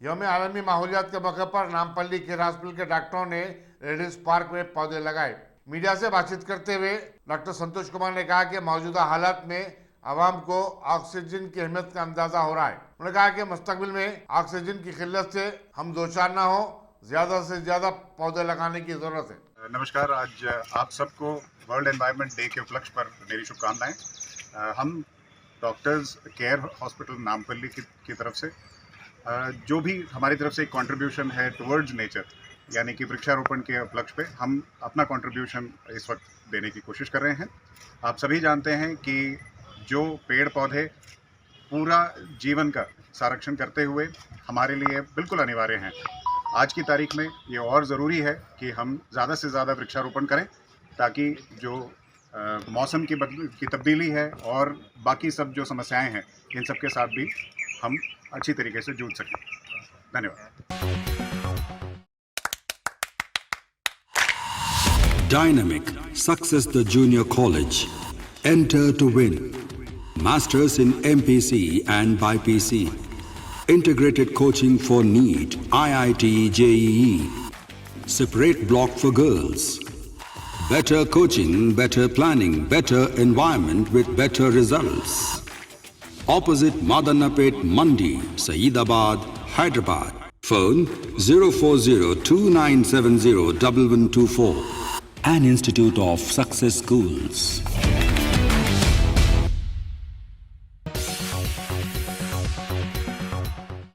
यौम आलमी माहौलियात के मौके पर नामपल्ली केयर हॉस्पिटल के डॉक्टरों ने रेडिस पार्क में पौधे लगाए। मीडिया से बातचीत करते हुए डॉक्टर संतोष कुमार ने कहा कि मौजूदा हालात में आवाम को ऑक्सीजन की अहमियत का अंदाजा हो रहा है। उन्होंने कहा कि मुस्तकबिल में ऑक्सीजन की किल्लत से हम दो चार ना हो, ज्यादा से ज्यादा पौधे लगाने की जरूरत है। नमस्कार, आज आप सबको वर्ल्ड एनवायरनमेंट डे के उपलक्ष्य पर मेरी शुभकामनाएं। हम डॉक्टर्स केयर हॉस्पिटल नामपल्ली की तरफ से जो भी हमारी तरफ से एक कंट्रीब्यूशन है टुवर्ड्स नेचर, यानी कि वृक्षारोपण के उपलक्ष्य पे हम अपना कंट्रीब्यूशन इस वक्त देने की कोशिश कर रहे हैं। आप सभी जानते हैं कि जो पेड़ पौधे पूरा जीवन का संरक्षण करते हुए हमारे लिए बिल्कुल अनिवार्य हैं, आज की तारीख में ये और ज़रूरी है कि हम ज़्यादा से ज़्यादा वृक्षारोपण करें, ताकि जो मौसम की तब्दीली है और बाकी सब जो समस्याएं हैं, इन सब के साथ भी हम अच्छी तरीके से जूझ सकें। धन्यवाद। Dynamic Success the Junior College. Enter to win. Masters in MPC and BPC. Integrated coaching for NEET, IIT, JEE. Separate block for girls. Better coaching, better planning, better environment with better results. Opposite Madanapet Mandi, Saeedabad, Hyderabad. Phone 04029701124. An Institute of Success Schools.